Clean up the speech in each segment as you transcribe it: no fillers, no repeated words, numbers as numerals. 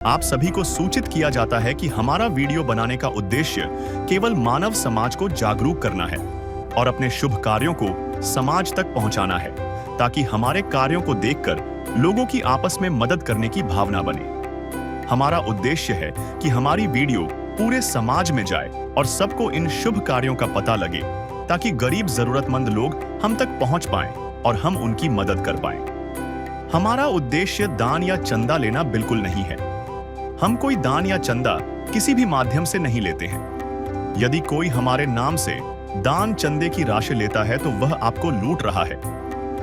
आप सभी को सूचित किया जाता है कि हमारा वीडियो बनाने का उद्देश्य केवल मानव समाज को जागरूक करना है और अपने शुभ कार्यों को समाज तक पहुंचाना है, ताकि हमारे कार्यों को देखकर लोगों की आपस में मदद करने की भावना बने। हमारा उद्देश्य है कि हमारी वीडियो पूरे समाज में जाए और सबको इन शुभ कार्यों का पता लगे, ताकि गरीब जरूरतमंद लोग हम तक पहुंच पाएं और हम उनकी मदद कर पाएं। हमारा उद्देश्य दान या चंदा लेना बिल्कुल नहीं है। हम कोई दान या चंदा किसी भी माध्यम से नहीं लेते हैं। यदि कोई हमारे नाम से दान चंदे की राशि लेता है तो वह आपको लूट रहा है।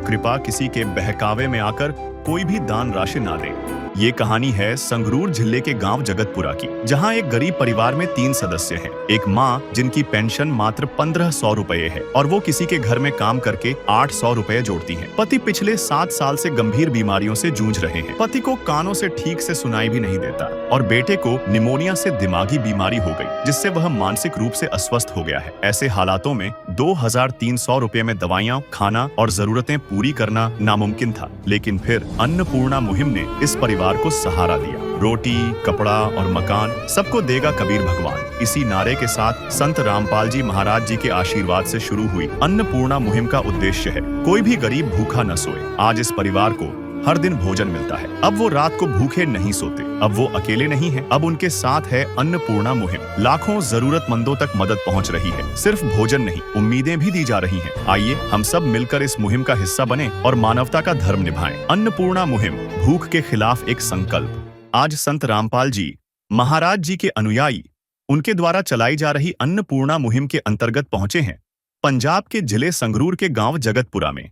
कृपया किसी के बहकावे में आकर कोई भी दान राशि ना दे। ये कहानी है संगरूर जिले के गांव जगतपुरा की, जहां एक गरीब परिवार में 3 सदस्य हैं। एक मां जिनकी पेंशन मात्र 1500 रुपए है और वो किसी के घर में काम करके 800 रुपए जोड़ती हैं। पति पिछले 7 साल से गंभीर बीमारियों से जूझ रहे हैं। पति को कानों से ठीक से सुनाई भी नहीं देता और बेटे को निमोनिया से दिमागी बीमारी हो गई, जिससे वह मानसिक रूप से अस्वस्थ हो गया है। ऐसे हालातों में 2300 रुपए में दवाइयाँ, खाना और जरूरतें पूरी करना नामुमकिन था, लेकिन फिर अन्नपूर्णा मुहिम ने इस परिवार को सहारा दिया। रोटी, कपड़ा और मकान सबको देगा कबीर भगवान। इसी नारे के साथ संत रामपाल जी महाराज जी के आशीर्वाद से शुरू हुई अन्नपूर्णा मुहिम का उद्देश्य है कोई भी गरीब भूखा न सोए। आज इस परिवार को हर दिन भोजन मिलता है। अब वो रात को भूखे नहीं सोते। अब वो अकेले नहीं हैं। अब उनके साथ है अन्नपूर्णा मुहिम। लाखों जरूरतमंदों तक मदद पहुंच रही है। सिर्फ भोजन नहीं, उम्मीदें भी दी जा रही हैं। आइए हम सब मिलकर इस मुहिम का हिस्सा बने और मानवता का धर्म निभाएं। अन्नपूर्णा मुहिम, भूख के खिलाफ एक संकल्प। आज संत रामपाल जी महाराज जी के अनुयायी उनके द्वारा चलाई जा रही अन्नपूर्णा मुहिम के अंतर्गत पहुंचे हैं पंजाब के जिले संगरूर के गांव जगतपुरा में।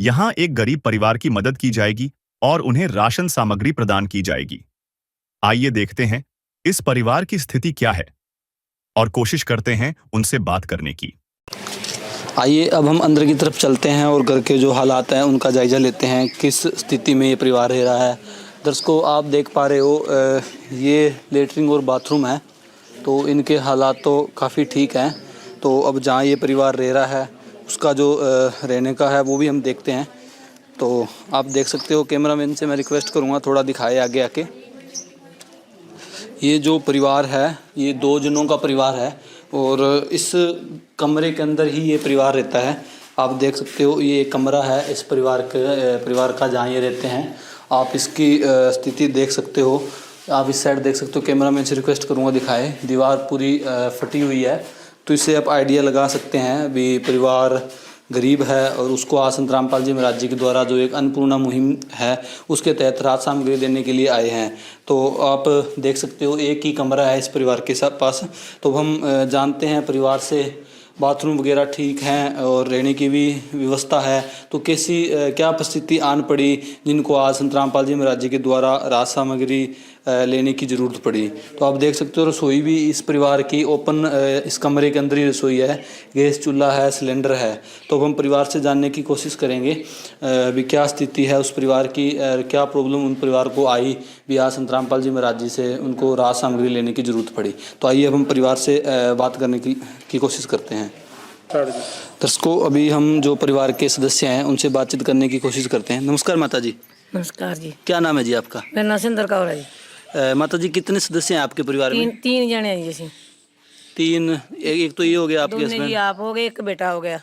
यहाँ एक गरीब परिवार की मदद की जाएगी और उन्हें राशन सामग्री प्रदान की जाएगी। आइए देखते हैं इस परिवार की स्थिति क्या है और कोशिश करते हैं उनसे बात करने की। आइए अब हम अंदर की तरफ चलते हैं और घर के जो हालात हैं उनका जायजा लेते हैं, किस स्थिति में ये परिवार रह रहा है। दर्शकों, आप देख पा रहे हो ये लेटरिन और बाथरूम है, तो इनके हालात तो काफ़ी ठीक हैं। तो अब जहाँ ये परिवार रह रहा है उसका जो रहने का है वो भी हम देखते हैं। तो आप देख सकते हो, कैमरामैन से मैं रिक्वेस्ट करूँगा थोड़ा दिखाए आगे आके। ये जो परिवार है ये 2 जनों का परिवार है और इस कमरे के अंदर ही ये परिवार रहता है। आप देख सकते हो ये कमरा है इस परिवार का जहाँ ये रहते हैं। आप इसकी स्थिति देख सकते हो। आप इस साइड देख सकते हो। कैमरामैन से रिक्वेस्ट करूँगा दिखाए। दीवार पूरी फटी हुई है, तो इससे आप आइडिया लगा सकते हैं अभी परिवार गरीब है और उसको आज संत रामपाल जी महाराज जी के द्वारा जो एक अन्नपूर्णा मुहिम है उसके तहत राहत सामग्री देने के लिए आए हैं। तो आप देख सकते हो एक ही कमरा है इस परिवार के पास। तो हम जानते हैं परिवार से बाथरूम वगैरह ठीक हैं और रहने की भी व्यवस्था है। तो कैसी क्या परिस्थिति आन पड़ी जिनको आज संत रामपाल जी महाराज जी के द्वारा राहत सामग्री लेने की ज़रूरत पड़ी। तो आप देख सकते हो रसोई भी इस परिवार की ओपन इस कमरे के अंदर ही रसोई है, गैस चूल्हा है, सिलेंडर है। तो हम परिवार से जानने की कोशिश करेंगे अभी क्या स्थिति है उस परिवार की, क्या प्रॉब्लम उन परिवार को आई भी आज संत रामपाल जी महाराज जी से उनको राहत सामग्री लेने की ज़रूरत पड़ी। तो आइए अब हम परिवार से बात करने की कोशिश करते हैं। दर्शकों, अभी हम जो परिवार के सदस्य हैं उनसे बातचीत करने की कोशिश करते हैं। नमस्कार माता जी। नमस्कार जी। क्या नाम है जी आपका? मेरा नाम सिंदर कौर है जी। माता जी, कितने सदस्य हैं आपके परिवार में? तीन जने हैं जी ਅਸੀਂ। 3, एक तो ये हो गया आपके ਦੋਨੇ ਜੀ ਆਪ ਹੋ ਗਏ, ਇੱਕ ਬੇਟਾ ਹੋ ਗਿਆ।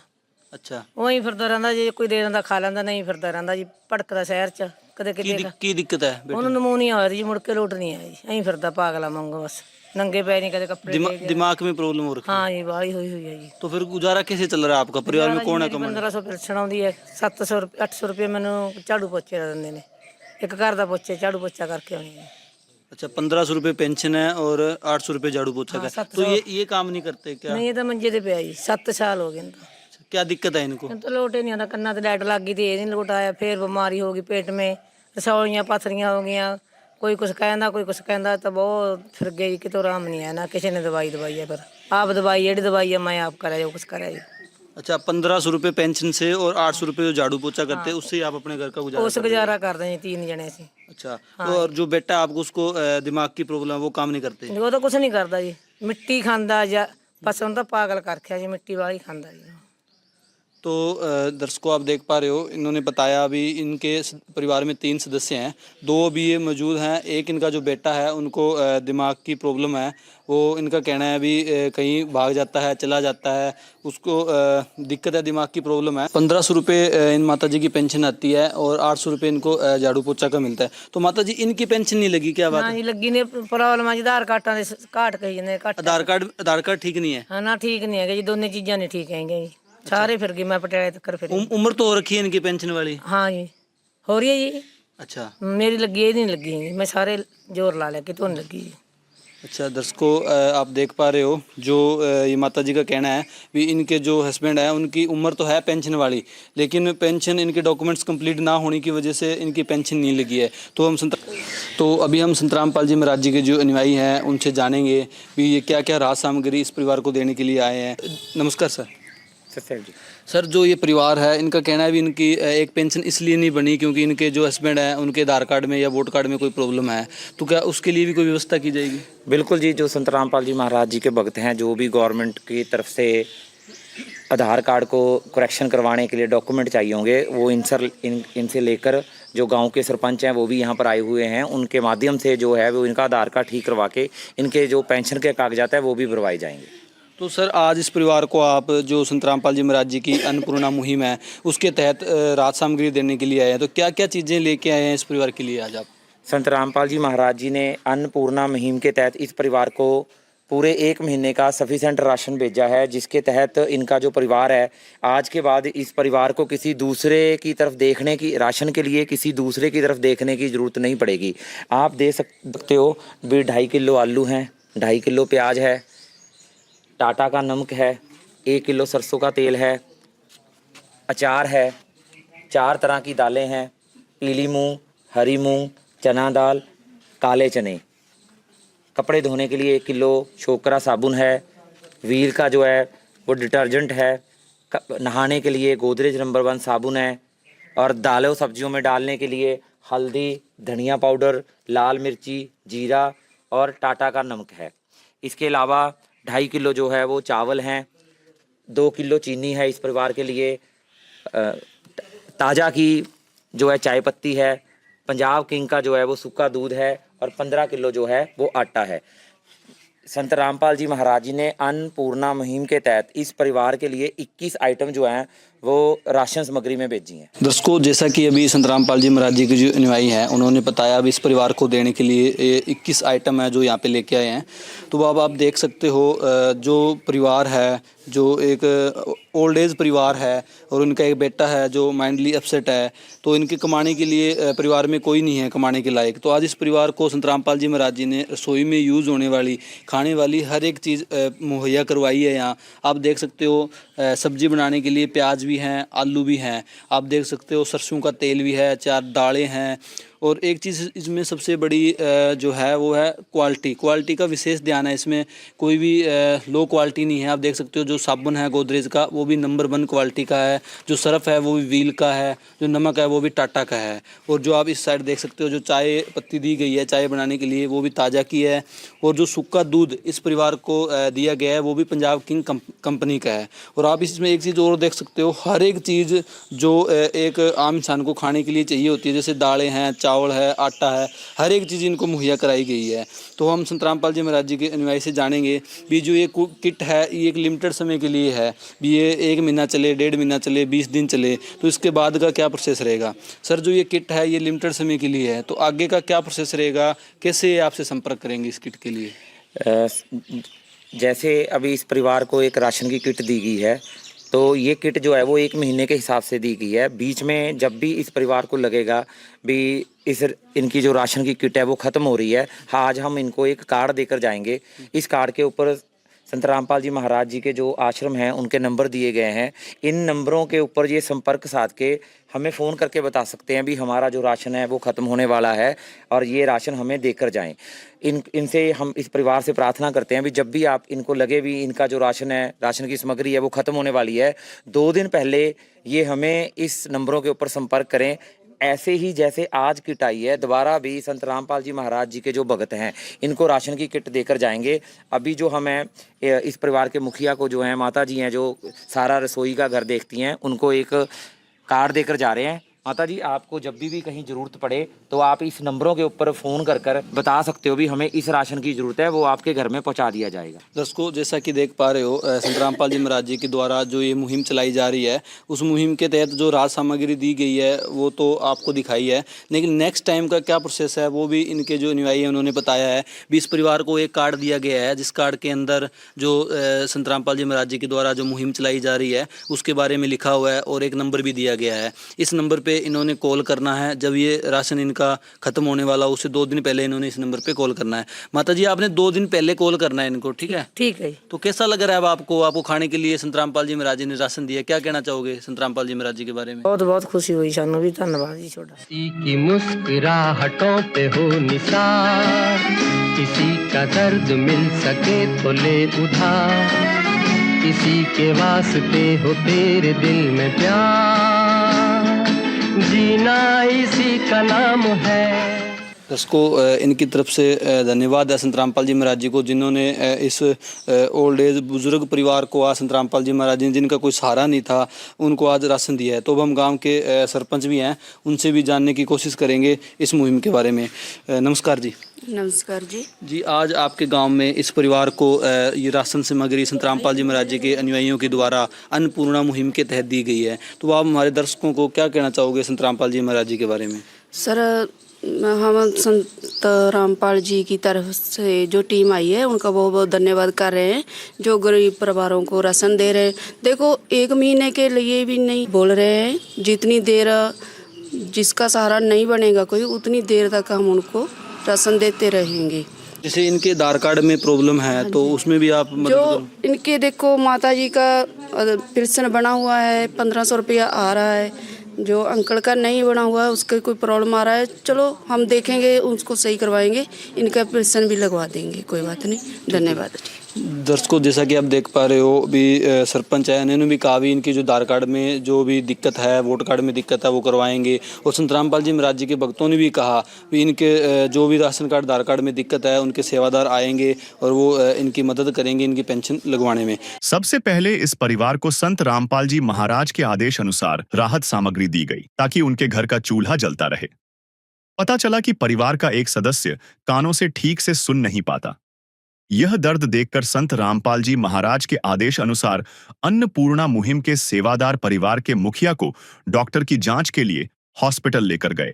अच्छा, ਉਹੀ ਫਿਰਦਾ ਰਹਿੰਦਾ ਜੀ, ਕੋਈ ਦੇ ਦਿੰਦਾ ਖਾ ਲੈਂਦਾ, ਨਹੀਂ ਫਿਰਦਾ ਰਹਿੰਦਾ ਜੀ, ਭਟਕਦਾ ਸ਼ਹਿਰ 'ਚ ਕਦੇ ਕਿਤੇ। की दिक्कत है बेटे? ਉਹਨੂੰ ਨਮੂਨੀਆ ਹੋਇਆ ਜੀ, ਮੁੜ ਕੇ ਲੋਟ ਨਹੀਂ ਆਇਆ ਜੀ। ਐਂ ਫਿਰਦਾ ਪਾਗਲਾ ਵਾਂਗੂ बस, नंगे पैर नहीं, कदे कपड़े ले गया। दिमाग में प्रॉब्लम हो रखी है? हाँ जी, बाहली हुई हुई है जी। तो फिर गुजारा कैसे चल रहा है आपका? परिवार में कौन है कमाने? 1500 पेंशन आਉਂਦੀ है, 700 800 रुपये ਮੈਨੂੰ ਝਾੜੂ ਪੋਚੇ ਦਾ ਦਿੰਦੇ ਨੇ। ਇੱਕ ਘਰ ਦਾ ਪੋਚੇ ਝਾੜੂ ਪੋਚਾ ਕਰਕੇ ਆਉਣੀ ਹੈ। अच्छा, 1500 रुपये पेंशन है और 800 रुपये झाड़ू पोछा का। 700। तो ये काम नहीं करते क्या? नहीं, ये तो मंजे ਤੇ ਪਿਆ ਜੀ, 7 ਸਾਲ ਹੋ ਗਏ ਨੇ। क्या दिक्कत है इनको? तो लोट ही नहीं आता, कन्ना ते लाइट लग गई थी, ये नहीं लोट आया। फिर बीमारी हो गई, पेट में रसौलियाँ पथरियाँ हो गई। कोई कुछ कहता, कोई कुछ कहता, तो बहुत फिर गई कि तो आराम नहीं है ना, किसी ने दवाई दवाई है। फिर आप दवाई जी दवाई है मैं आप करा जो कुछ करा जी। अच्छा, 1500 रुपये पेंशन से और 800 रुपये जो झाड़ू पोछा करते हैं उससे आप अपने घर का गुजारा उस गुजारा करते हैं 3 जने से। अच्छा, तो और जो बेटा आपको उसको दिमाग की प्रॉब्लम है वो काम नहीं करते? वो तो कुछ नहीं करता जी, मिट्टी खांदा या बस उन तो पागल कर रखा जी, मिट्टी वाली खांदा जी। तो दर्शकों आप देख पा रहे हो, इन्होंने बताया अभी इनके परिवार में 3 सदस्य हैं, 2 अभी ये मौजूद हैं, एक इनका जो बेटा है उनको दिमाग की प्रॉब्लम है, वो इनका कहना है अभी कहीं भाग जाता है, चला जाता है, उसको दिक्कत है, दिमाग की प्रॉब्लम है। 1500 रुपये इन माता जी की पेंशन आती है और 800 रुपये इनको झाड़ू पोछा का मिलता है। तो माता जी इनकी पेंशन नहीं लगी क्या? बात ना जी लगी ने प्रॉब्लम है जी आधार कार्डाਂ ਦੇ ਘਾਟ ਕਹੀ ਜਾਂਦੇ ਘੱਟ आधार कार्ड ठीक नहीं है? ਹਾਂ ਨਾ ਠੀਕ ਨਹੀਂ ਹੈਗੇ ਜੀ ਦੋਨੇ ਚੀਜ਼ਾਂ ਨਹੀਂ ਠੀਕ ਹੈਗੀਆਂ ਜੀ ਸਾਰੇ ਫਿਰ ਗਏ मैं पटियाले तक फिर उम्र तो हो रखी है इनकी पेंशन वाली? हाँ जी हो रही है जी अच्छा मेरी लगी है नहीं लगी है मैं सारे जोर ला लिया कि तो नहीं लगी जी। अच्छा दर्शकों आप देख पा रहे हो जो ये माता जी का कहना है भी इनके जो हस्बैंड है उनकी उम्र तो है पेंशन वाली, लेकिन पेंशन इनके डॉक्यूमेंट्स कंप्लीट ना होने की वजह से इनकी पेंशन नहीं लगी है। तो अभी हम संतराम पाल जी महाराज जी के जो अनुयायी हैं उनसे जानेंगे भी ये क्या क्या राहत सामग्री इस परिवार को देने के लिए आए हैं। नमस्कार सर। जी सर जो ये परिवार है इनका कहना है भी इनकी एक पेंशन इसलिए नहीं बनी क्योंकि इनके जो हस्बैंड हैं उनके आधार कार्ड में या वोट कार्ड में कोई प्रॉब्लम है, तो क्या उसके लिए भी कोई व्यवस्था की जाएगी? बिल्कुल जी, जो संत रामपाल जी महाराज जी के भक्त हैं, जो भी गवर्नमेंट की तरफ से आधार कार्ड को करेक्शन करवाने के लिए डॉक्यूमेंट चाहिए होंगे वो इनसे लेकर जो गांव के सरपंच हैं वो भी यहाँ पर आए हुए हैं, उनके माध्यम से जो है वो इनका आधार कार्ड ठीक करवा के इनके जो पेंशन के कागजात है वो भी भरवाए जाएंगे। तो सर आज इस परिवार को आप जो संत रामपाल जी महाराज जी की अन्नपूर्णा मुहिम है उसके तहत राहत सामग्री देने के लिए आए हैं, तो क्या क्या चीज़ें लेके आए हैं इस परिवार के लिए आज आप? संत रामपाल जी महाराज जी ने अन्नपूर्णा मुहिम के तहत इस परिवार को पूरे 1 महीने का सफिशेंट राशन भेजा है, जिसके तहत इनका जो परिवार है आज के बाद इस परिवार को किसी दूसरे की तरफ देखने की, राशन के लिए किसी दूसरे की तरफ देखने की ज़रूरत नहीं पड़ेगी। आप दे सकते हो भी 2.5 किलो आलू हैं, 2.5 किलो प्याज है, टाटा का नमक है, 1 किलो सरसों का तेल है, अचार है, 4 तरह की दालें हैं, पीली मूंग, हरी मूंग, चना दाल, काले चने, कपड़े धोने के लिए 1 किलो शोकरा साबुन है, व्हील का जो है वो डिटर्जेंट है, नहाने के लिए गोदरेज नंबर 1 साबुन है, और दालों सब्जियों में डालने के लिए हल्दी, धनिया पाउडर, लाल मिर्ची, जीरा और टाटा का नमक है। इसके अलावा 2.5 किलो जो है वो चावल हैं, 2 किलो चीनी है इस परिवार के लिए, ताज़ा की जो है चाय पत्ती है, पंजाब किंग का जो है वो सूखा दूध है, और 15 किलो जो है वो आटा है। संत रामपाल जी महाराज जी ने अन्नपूर्णा मुहिम के तहत इस परिवार के लिए 21 आइटम जो हैं वो राशन सामग्री में भेजी हैं। दर्शकों जैसा कि अभी संत रामपाल जी महाराज जी के जो अनुयायी हैं उन्होंने बताया अभी इस परिवार को देने के लिए 21 आइटम है जो यहाँ पे लेके आए हैं। तो अब आप देख सकते हो जो परिवार है, जो एक ओल्ड एज परिवार है और उनका एक बेटा है जो माइंडली अपसेट है, तो इनके कमाने के लिए परिवार में कोई नहीं है कमाने के लायक। तो आज इस परिवार को संत रामपाल जी महाराज जी ने रसोई में यूज़ होने वाली, खाने वाली हर एक चीज़ मुहैया करवाई है। यहाँ आप देख सकते हो सब्जी बनाने के लिए प्याज भी हैं, आलू भी हैं, आप देख सकते हो सरसों का तेल भी है, 4 दालें हैं, और एक चीज़ इसमें सबसे बड़ी जो है वो है क्वालिटी का विशेष ध्यान है। इसमें कोई भी लो क्वालिटी नहीं है। आप देख सकते हो जो साबुन है गोदरेज का वो भी नंबर 1 क्वालिटी का है, जो सर्फ है वो भी व्हील का है, जो नमक है वो भी टाटा का है, और जो आप इस साइड देख सकते हो जो चाय पत्ती दी गई है चाय बनाने के लिए वो भी ताज़ा की है, और जो सूखा दूध इस परिवार को दिया गया है वो भी पंजाब किंग कंपनी का है। और आप इसमें एक चीज़ और देख सकते हो, हर एक चीज़ जो एक आम इंसान को खाने के लिए चाहिए होती है, जैसे दालें हैं, चावल है, आटा है, हर एक चीज़ इनको मुहैया कराई गई है। तो हम संत रामपाल जी महाराज जी के अनुयायी से जानेंगे भी जो ये किट है ये एक लिमिटेड समय के लिए है, भी ये 1 महीना चले, 1.5 महीना चले, 20 दिन चले, तो इसके बाद का क्या प्रोसेस रहेगा? सर जो ये किट है ये लिमिटेड समय के लिए है, तो आगे का क्या प्रोसेस रहेगा, कैसे आपसे संपर्क करेंगे इस किट के लिए? जैसे अभी इस परिवार को एक राशन की किट दी गई है, तो ये किट जो है वो 1 महीने के हिसाब से दी गई है। बीच में जब भी इस परिवार को लगेगा भी इनकी जो राशन की किट है वो ख़त्म हो रही है, आज हम इनको एक कार्ड देकर जाएंगे। इस कार्ड के ऊपर संत रामपाल जी महाराज जी के जो आश्रम हैं उनके नंबर दिए गए हैं। इन नंबरों के ऊपर ये संपर्क साध के हमें फ़ोन करके बता सकते हैं भी हमारा जो राशन है वो ख़त्म होने वाला है और ये राशन हमें देकर जाएं। इनसे हम इस परिवार से प्रार्थना करते हैं भी जब भी आप इनको लगे भी इनका जो राशन है, राशन की सामग्री है वो ख़त्म होने वाली है, 2 दिन पहले ये हमें इस नंबरों के ऊपर संपर्क करें। ऐसे ही जैसे आज किट आई है, दोबारा भी संत रामपाल जी महाराज जी के जो भगत हैं इनको राशन की किट देकर जाएंगे। अभी जो हमें इस परिवार के मुखिया को जो हैं, माता जी हैं जो सारा रसोई का घर देखती हैं, उनको एक कार्ड देकर जा रहे हैं। माता जी, आपको जब भी कहीं ज़रूरत पड़े तो आप इस नंबरों के ऊपर फ़ोन कर बता सकते हो भी हमें इस राशन की ज़रूरत है, वो आपके घर में पहुंचा दिया जाएगा। दर्शकों, जैसा कि देख पा रहे हो, संत रामपाल जी महाराज जी के द्वारा जो ये मुहिम चलाई जा रही है, उस मुहिम के तहत जो राज सामग्री दी गई है वो तो आपको दिखाई है, लेकिन नेक्स्ट टाइम का क्या प्रोसेस है वो भी इनके जो अनुयायी हैं उन्होंने बताया है। भी इस परिवार को एक कार्ड दिया गया है, जिस कार्ड के अंदर जो संत रामपाल जी महाराज जी के द्वारा जो मुहिम चलाई जा रही है उसके बारे में लिखा हुआ है, और एक नंबर भी दिया गया है। इस नंबर पे इन्होंने कॉल करना है। जब ये राशन इनका खत्म होने वाला उससे 2 दिन पहले इन्होंने इस नंबर पे कॉल करना है। माता जी, आपने 2 दिन पहले कॉल करना है इनको, ठीक है? ठीक है जी। तो कैसा लग रहा है अब आपको खाने के लिए संत रामपाल जी महाराज जी ने राशन दिया, क्या कहना चाहोगे संत रामपाल जी महाराज जी के बारे में? बहुत बहुत खुशी हुई, सानू भी धन्यवाद जी छोटा। किसी की मुस्कुराहटों पे हो निसार, किसी का दर्द मिल सके तो ले उधार, किसी के वास्ते हो तेरे दिल में प्यार, जीना इसी का नाम है। दर्शकों, इनकी तरफ से धन्यवाद है संत रामपाल जी महाराज जी को, जिन्होंने इस ओल्ड एज बुजुर्ग परिवार को आज संत रामपाल जी महाराज जी ने, जिनका कोई सहारा नहीं था, उनको आज राशन दिया है। तो अब हम गांव के सरपंच भी हैं, उनसे भी जानने की कोशिश करेंगे इस मुहिम के बारे में। नमस्कार जी। नमस्कार जी। जी, आज आपके गांव में इस परिवार को ये राशन सामग्री संत रामपाल जी महाराज जी के अनुयायियों के द्वारा अन्नपूर्णा मुहिम के तहत दी गई है, तो आप हमारे दर्शकों को क्या कहना चाहोगे संत रामपाल जी महाराज जी के बारे में? सर, हम संत रामपाल जी की तरफ से जो टीम आई है उनका बहुत बहुत धन्यवाद कर रहे हैं, जो गरीब परिवारों को राशन दे रहे हैं। देखो, 1 महीने के लिए भी नहीं बोल रहे हैं, जितनी देर जिसका सहारा नहीं बनेगा कोई, उतनी देर तक हम उनको राशन देते रहेंगे। जैसे इनके आधार कार्ड में प्रॉब्लम है तो उसमें भी आप मदद जो इनके देखो माता जी का पेंशन बना हुआ है, 1500 रुपया आ रहा है, जो अंकल का नहीं बना हुआ है उसका कोई प्रॉब्लम आ रहा है, चलो हम देखेंगे, उसको सही करवाएंगे, इनका पेंशन भी लगवा देंगे, कोई बात नहीं। धन्यवाद। दर्शकों, जैसा कि आप देख पा रहे हो, भी सरपंच है, इन्होंने भी कहा भी इनकी जो आधार कार्ड में जो भी दिक्कत है, वोट कार्ड में दिक्कत है, वो करवाएंगे। और संत रामपाल जी महाराज जी के भक्तों ने भी कहा भी इनके जो भी राशन कार्ड आधार कार्ड में दिक्कत है, उनके सेवादार आएंगे और वो इनकी मदद करेंगे इनकी पेंशन लगवाने में। सबसे पहले इस परिवार को संत रामपाल जी महाराज के आदेश अनुसार राहत सामग्री दी गई ताकि उनके घर का चूल्हा जलता रहे। पता चला कि परिवार का एक सदस्य कानों से ठीक से सुन नहीं पाता। यह दर्द देखकर संत रामपाल जी महाराज के आदेश अनुसार अन्नपूर्णा मुहिम के सेवादार परिवार के मुखिया को डॉक्टर की जांच के लिए हॉस्पिटल लेकर गए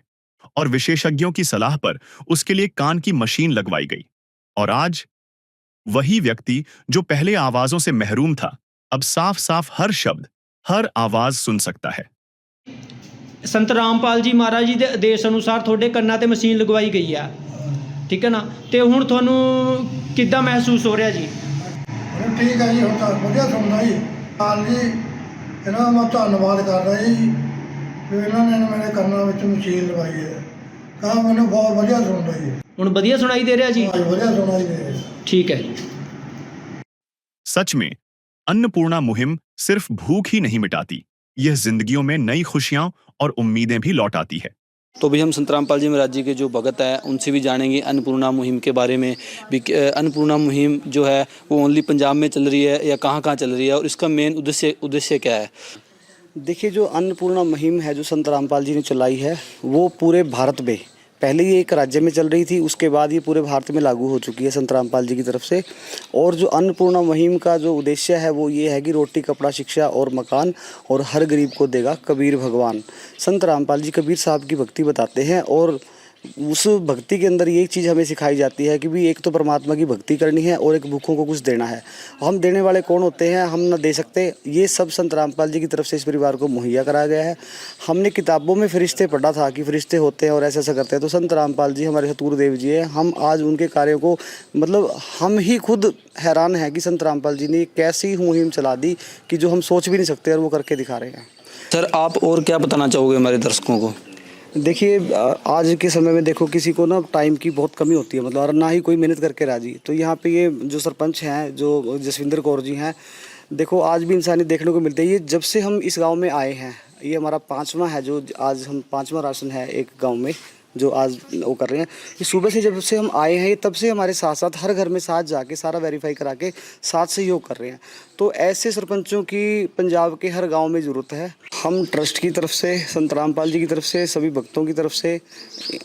और विशेषज्ञों की सलाह पर उसके लिए कान की मशीन लगवाई गई। और आज वही व्यक्ति जो पहले आवाजों से महरूम था, अब साफ साफ हर शब्द, हर आवाज सुन सकता है। संत रामपाल जी महाराज जी ਦੇ ਆਦੇਸ਼ ਅਨੁਸਾਰ ਤੁਹਾਡੇ ਕੰਨਾਂ ਤੇ ਮਸ਼ੀਨ ਲਗਵਾਈ ਗਈ ਆ, ਠੀਕ ਹੈ ਨਾ? ਤੇ ਹੁਣ ਤੁਹਾਨੂੰ ਕਿੱਦਾਂ ਮਹਿਸੂਸ ਹੋ ਰਿਹਾ ਜੀ? ਠੀਕ ਹੈ ਜੀ, ਹੁਣ ਤਾਂ ਵਧੀਆ ਸੁਣਦਾ ਜੀ। ਹਾਲ ਜੀ ਇਹਨਾਂ ਦਾ ਮੈਂ ਧੰਨਵਾਦ ਕਰਦਾ ਜੀ ਵੀ ਇਹਨਾਂ ਨੇ ਮੇਰੇ ਕੰਨਾਂ ਵਿੱਚ ਮਸ਼ੀਨ ਲਗਵਾਈ ਹੈ। ਤਾਂ ਮੈਨੂੰ ਬਹੁਤ ਵਧੀਆ ਸੁਣਦਾ ਜੀ। ਹੁਣ ਵਧੀਆ ਸੁਣਾਈ ਦੇ ਰਿਹਾ ਜੀ? ਹਾਂ, ਵਧੀਆ ਸੁਣਾਈ ਦੇ ਰਿਹਾ। ठीक है। सच में अन्नपूर्णा मुहिम सिर्फ भूख ही नहीं मिटाती, यह जिंदगियों में नई खुशियां और उम्मीदें भी लौटाती है। तो भी हम संत रामपाल जी महाराज जी के जो भगत है उनसे भी जानेंगे अन्नपूर्णा मुहिम के बारे में भी। अन्नपूर्णा मुहिम जो है वो ओनली पंजाब में चल रही है या कहाँ कहाँ चल रही है, और इसका मेन उद्देश्य क्या है? देखिए, जो अन्नपूर्णा मुहिम है जो संत रामपाल जी ने चलाई है, वो पूरे भारत में पहले ये एक राज्य में चल रही थी, उसके बाद ये पूरे भारत में लागू हो चुकी है संत रामपाल जी की तरफ से। और जो अन्नपूर्णा मुहिम का जो उद्देश्य है वो ये है कि रोटी, कपड़ा, शिक्षा और मकान, और हर गरीब को देगा कबीर भगवान। संत रामपाल जी कबीर साहब की भक्ति बताते हैं, और उस भक्ति के अंदर ये चीज़ हमें सिखाई जाती है कि भी एक तो परमात्मा की भक्ति करनी है और एक भूखों को कुछ देना है। हम देने वाले कौन होते हैं? हम ना दे सकते, ये सब संत रामपाल जी की तरफ से इस परिवार को मुहैया कराया गया है। हमने किताबों में फरिश्ते पढ़ा था कि फरिश्ते होते हैं और ऐसा ऐसा करते हैं, तो संत रामपाल जी हमारे सतगुरु देव जी हैं। हम आज उनके कार्यों को मतलब हम ही खुद हैरान हैं कि संत रामपाल जी ने कैसी मुहिम चला दी कि जो हम सोच भी नहीं सकते, और वो करके दिखा रहे हैं। सर, आप और क्या बताना चाहोगे हमारे दर्शकों को? देखिए, आज के समय में देखो किसी को ना टाइम की बहुत कमी होती है, मतलब, और ना ही कोई मेहनत करके राजी। तो यहाँ पे ये जो सरपंच हैं, जो जसविंदर कौर जी हैं, देखो आज भी इंसानियत देखने को मिलती है। ये जब से हम इस गांव में आए हैं, ये हमारा 5वां है जो आज हम 5वां राशन है एक गांव में जो आज वो कर रहे हैं। ये सुबह से जब से हम आए हैं तब से हमारे साथ साथ हर घर में साथ जाके सारा वेरीफाई करा के साथ सहयोग कर रहे हैं। तो ऐसे सरपंचों की पंजाब के हर गांव में ज़रूरत है। हम ट्रस्ट की तरफ से, संत रामपाल जी की तरफ से, सभी भक्तों की तरफ से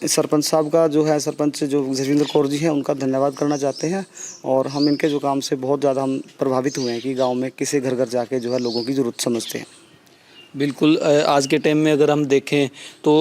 सरपंच साहब का जो है, सरपंच जो जसविंदर कौर जी हैं, उनका धन्यवाद करना चाहते हैं। और हम इनके जो काम से बहुत ज़्यादा हम प्रभावित हुए हैं कि गाँव में किसी घर घर जाके जो है लोगों की ज़रूरत समझते हैं। बिल्कुल, आज के टाइम में अगर हम देखें तो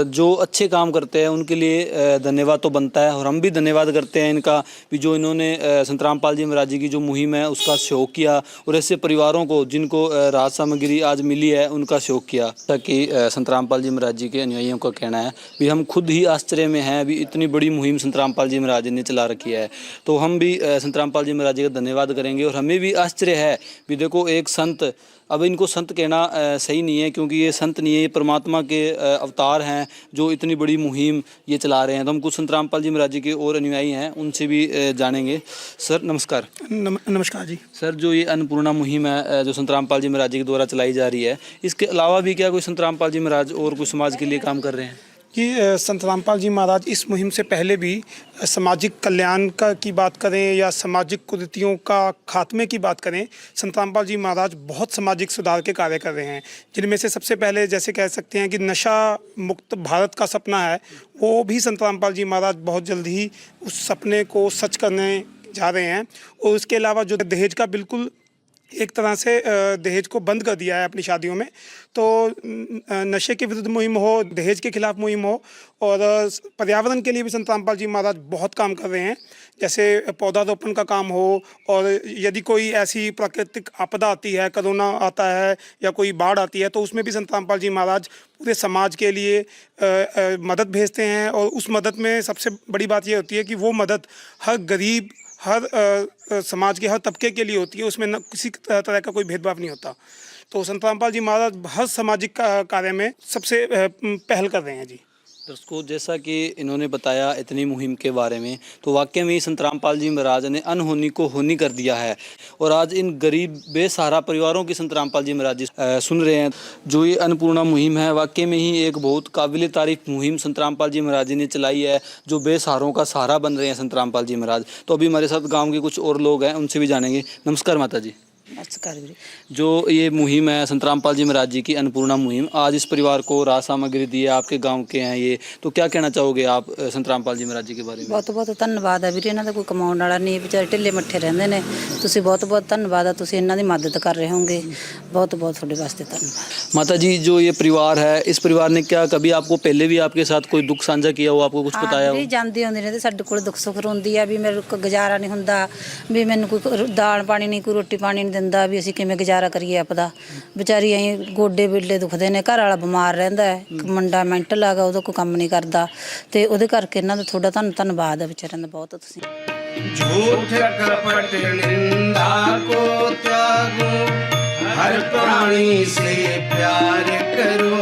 जो अच्छे काम करते हैं उनके लिए धन्यवाद तो बनता है, और हम भी धन्यवाद करते हैं इनका भी जो इन्होंने संत रामपाल जी महाराज जी की जो मुहिम है उसका सहयोग किया, और ऐसे परिवारों को जिनको राहत सामग्री आज मिली है उनका सहयोग किया। ताकि संत रामपाल जी महाराज जी के अनुयायियों का कहना है भी हम खुद ही आश्चर्य में हैं, अभी इतनी बड़ी मुहिम संत रामपाल जी महाराज जी ने चला रखी है। तो हम भी संत रामपाल जी महाराज जी का धन्यवाद करेंगे। और हमें भी आश्चर्य है भी देखो, एक संत, अब इनको संत कहना सही नहीं है क्योंकि ये संत नहीं है, ये परमात्मा के अवतार हैं जो इतनी बड़ी मुहिम ये चला रहे हैं। तो हम कुछ संत रामपाल जी महाराज जी के और अनुयायी हैं, उनसे भी जानेंगे। सर नमस्कार। नमस्कार जी। सर, जो ये अन्नपूर्णा मुहिम है जो संत रामपाल जी महाराज जी के द्वारा चलाई जा रही है, इसके अलावा भी क्या कोई संत रामपाल जी महाराज और कोई समाज के लिए काम कर रहे हैं? कि संत रामपाल जी महाराज इस मुहिम से पहले भी सामाजिक कल्याण की बात करें या सामाजिक कुरीतियों का खात्मे की बात करें, संत रामपाल जी महाराज बहुत सामाजिक सुधार के कार्य कर रहे हैं, जिनमें से सबसे पहले जैसे कह सकते हैं कि नशा मुक्त भारत का सपना है, वो भी संत रामपाल जी महाराज बहुत जल्द ही उस सपने को सच करने जा रहे हैं। और उसके अलावा जो दहेज का बिल्कुल एक तरह से दहेज को बंद कर दिया है अपनी शादियों में, तो नशे के विरुद्ध मुहिम हो, दहेज के खिलाफ मुहिम हो, और पर्यावरण के लिए भी संत रामपाल जी महाराज बहुत काम कर रहे हैं, जैसे पौधारोपण का काम हो, और यदि कोई ऐसी प्राकृतिक आपदा आती है, कोरोना आता है या कोई बाढ़ आती है, तो उसमें भी संत रामपाल जी महाराज पूरे समाज के लिए मदद भेजते हैं। और उस मदद में सबसे बड़ी बात ये होती है कि वो मदद हर गरीब, हर समाज के हर तबके के लिए होती है, उसमें न किसी तरह का कोई भेदभाव नहीं होता। तो संत रामपाल जी महाराज हर सामाजिक कार्य में सबसे पहल कर रहे हैं जी। दर्शकों, जैसा कि इन्होंने बताया इतनी मुहिम के बारे में, तो वाकई में ही संत रामपाल जी महाराज ने अनहोनी को होनी कर दिया है। और आज इन गरीब बेसहारा परिवारों की संत रामपाल जी महाराज जी सुन रहे हैं। जो ये अन्नपूर्णा मुहिम है, वाकई में ही एक बहुत काबिल तारीफ मुहिम संत रामपाल जी महाराज जी ने चलाई है, जो बेसहारों का सहारा बन रहे हैं संत रामपाल जी महाराज। तो अभी हमारे साथ गाँव के कुछ और लोग हैं, उनसे भी जानेंगे। नमस्कार माता जी। नमस्कार जी। जो ये मुहिम है संत रामपाल जी महाराज जी की अन्नपूर्णा मुहिम, आज इस परिवार को राहत सामग्री दी है, आपके गांव के हैं ये, तो क्या कहना चाहोगे आप संत रामपाल जी महाराज जी के बारे में? ਬਹੁਤ ਬਹੁਤ ਧੰਨਵਾਦ ਹੈ ਵੀਰੇ, ਇਹਨਾਂ ਦਾ ਕੋਈ ਕਮਾਉਣ ਵਾਲਾ ਨਹੀਂ, ਵਿਚਾਰੇ ਢਿੱਲੇ ਮੱਠੇ ਰਹਿੰਦੇ ਨੇ, ਤੁਸੀਂ ਬਹੁਤ ਬਹੁਤ ਧੰਨਵਾਦ ਹੈ, ਤੁਸੀਂ ਇਹਨਾਂ ਦੀ ਮਦਦ ਕਰ ਰਹੇ ਹੋਗੇ, ਬਹੁਤ ਬਹੁਤ ਤੁਹਾਡੇ ਵਾਸਤੇ ਧੰਨਵਾਦ। माता जी, जो ये परिवार है, इस परिवार ने क्या कभी आपको पहले भी आपके साथ कोई दुख साझा किया हो, आपको कुछ बताया हो? ਜਾਂਦੇ ਹੁੰਦੇ ਨੇ, ਸਾਡੇ ਕੋਲ ਦੁੱਖ ਸੁੱਖ ਰੋਂਦੀ ਆ ਵੀ ਮੇਰੇ ਕੋਲ ਗੁਜ਼ਾਰਾ ਨਹੀਂ ਹੁੰਦਾ, ਵੀ ਮੈਨੂੰ ਕੋਈ ਦਾਲ ਪਾਣੀ ਨਹੀਂ, ਕੋਈ ਰੋਟੀ ਪਾਣੀ ਨਹੀਂ ਦਿੰਦਾ, ਵੀ ਅਸੀਂ ਕਿਵੇਂ ਗੁਜ਼ਾਰਾ ਕਰੀਏ ਆਪਦਾ। ਵਿਚਾਰੀ ਐਂ ਗੋਡੇ ਬਿੱਲੇ ਦੁਖਦੇ ਨੇ, ਘਰ ਵਾਲਾ ਬਿਮਾਰ ਰਹਿੰਦਾ ਹੈ, ਇੱਕ ਮੁੰਡਾ ਮੈਂਟਲ ਆ ਗਾ, ਉਹਦਾ ਕੋਈ ਕੰਮ ਨਹੀਂ ਕਰਦਾ, ਤੇ ਉਹਦੇ ਕਰਕੇ ਇਹਨਾਂ ਦਾ ਥੋੜਾ ਧੰਨਵਾਦ ਹੈ ਵਿਚਾਰਿਆਂ ਦਾ ਬਹੁਤ ਤੁਸੀਂ। झूठ कपट निंदा को त्यागो, हर प्राणी से प्यार करो,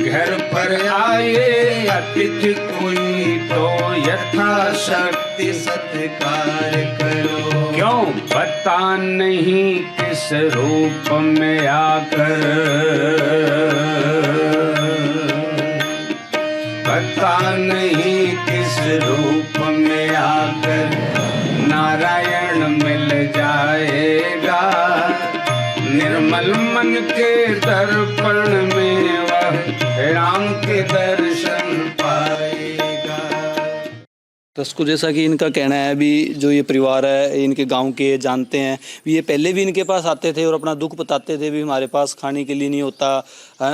घर पर आए अतिथि कोई तो यथाशक्ति सत्कार करो। क्यों पता नहीं किस रूप में आकर, पता नहीं किस रूप में आकर नारायण मिल जाएगा। निर्मल मन के दर्पण में वह राम के दर्शन पाएगा। दर्शकों, जैसा कि इनका कहना है, अभी जो ये परिवार है इनके गांव के जानते हैं, ये पहले भी इनके पास आते थे और अपना दुख बताते थे, भी हमारे पास खाने के लिए नहीं होता,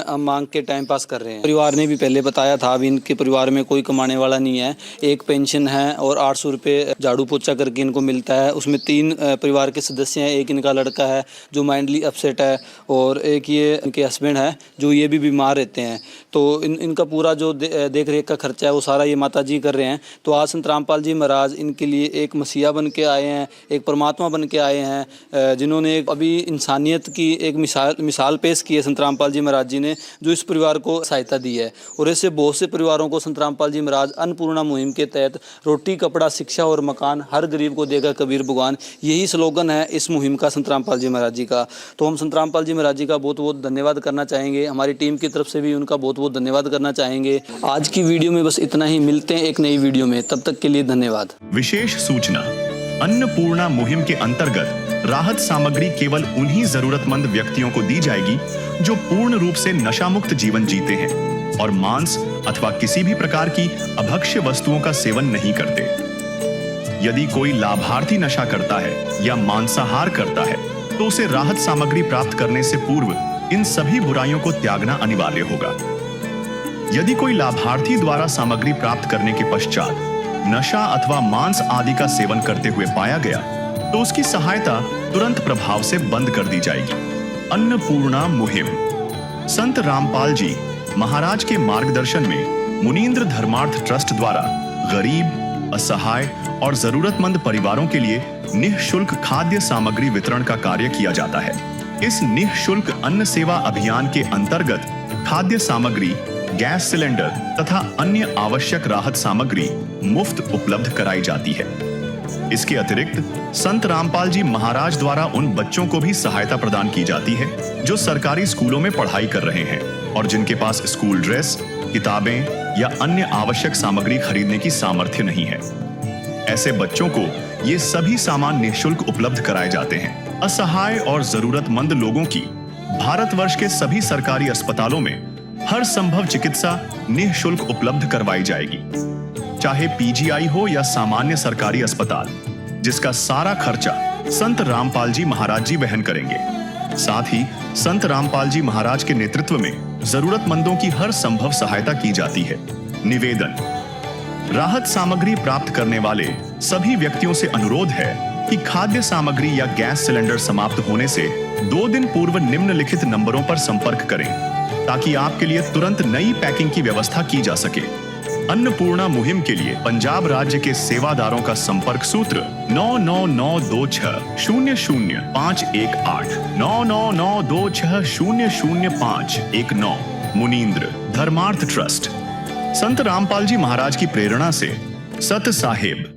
हम मांग के टाइम पास कर रहे हैं। परिवार ने भी पहले बताया था, अभी इनके परिवार में कोई कमाने वाला नहीं है, एक पेंशन है और 800 रुपये झाड़ू पोछा करके इनको मिलता है। उसमें 3 परिवार के सदस्य हैं, एक इनका लड़का है जो माइंडली अपसेट है, और एक ये इनके हस्बैंड है जो ये भी बीमार रहते हैं। तो इनका पूरा जो देख रेख का खर्चा है वो सारा ये माता जी कर रहे हैं। तो आज संत रामपाल जी महाराज इनके लिए एक मसीहा बन के आए हैं, एक परमात्मा बन के आए हैं, जिन्होंने अभी इंसानियत की एक मिसाल पेश की है संत रामपाल जी महाराज जी ने जो इस परिवार को सहायता दी है। और ऐसे बहुत से परिवारों को संत रामपाल जी महाराज अन्नपूर्णा मुहिम के तहत रोटी, कपड़ा, शिक्षा और मकान, हर गरीब को देगा कबीर भगवान, यही स्लोगन है इस मुहिम का संत रामपाल जी महाराज जी का। तो हम संत रामपाल जी महाराज जी का बहुत बहुत धन्यवाद करना चाहेंगे, हमारी टीम की तरफ से भी उनका बहुत बहुत धन्यवाद करना चाहेंगे। आज की वीडियो में बस इतना ही, मिलते हैं एक नई वीडियो में, तब तक के लिए धन्यवाद। विशेष सूचना, अन्नपूर्णा मुहिम के अंतर्गत राहत सामग्री केवल उन्हीं जरूरतमंद व्यक्तियों को दी जाएगी जो पूर्ण रूप से नशा मुक्त जीवन जीते हैं और मांस अथवा किसी भी प्रकार की अभक्ष्य वस्तुओं का सेवन नहीं करते। यदि कोई लाभार्थी नशा करता है या मांसाहार करता है तो उसे राहत सामग्री प्राप्त करने से पूर्व इन सभी बुराइयों को त्यागना अनिवार्य होगा। यदि कोई लाभार्थी द्वारा सामग्री प्राप्त करने के पश्चात नशा अथवा मांस आदि का सेवन करते हुए पाया गया तो उसकी सहायता तुरंत प्रभाव से बंद कर दी जाएगी। अन्नपूर्णा मुहिम संत रामपाल जी महाराज के मार्गदर्शन में मुनींद्र धर्मार्थ ट्रस्ट द्वारा गरीब, असहाय और जरूरतमंद परिवारों के लिए निःशुल्क खाद्य सामग्री वितरण का कार्य किया जाता है। इस निःशुल्क अन्न सेवा अभियान के अंतर्गत खाद्य सामग्री, गैस सिलेंडर तथा अन्य आवश्यक राहत सामग्री मुफ्त उपलब्ध कराई जाती है। इसके अतिरिक्त संत रामपाल जी महाराज द्वारा उन बच्चों को भी सहायता प्रदान की जाती है जो सरकारी स्कूलों में पढ़ाई कर रहे हैं और जिनके पास स्कूल ड्रेस, किताबें या अन्य आवश्यक सामग्री खरीदने की सामर्थ्य नहीं है। ऐसे बच्चों को ये सभी सामान निःशुल्क उपलब्ध कराए जाते हैं। असहाय और जरूरतमंद लोगों की भारतवर्ष के सभी सरकारी अस्पतालों में हर संभव चिकित्सा निःशुल्क उपलब्ध करवाई जाएगी, चाहे पीजीआई हो या सामान्य सरकारी अस्पताल, जिसका सारा खर्चा संत रामपाल जी महाराज जी वहन करेंगे। साथ ही संत रामपाल जी महाराज के नेतृत्व में जरूरतमंदों की हर संभव सहायता की जाती है। निवेदन, राहत सामग्री प्राप्त करने वाले सभी व्यक्तियों से अनुरोध है कि खाद्य सामग्री या गैस सिलेंडर समाप्त होने से 2 दिन पूर्व निम्नलिखित नंबरों पर संपर्क करें ताकि आपके लिए तुरंत नई पैकिंग की व्यवस्था की जा सके। अन्नपूर्णा मुहिम के लिए पंजाब राज्य के सेवादारों का संपर्क सूत्र 9992600518 9992600519। मुनींद्र धर्मार्थ ट्रस्ट संत रामपाल जी महाराज की प्रेरणा से सत साहेब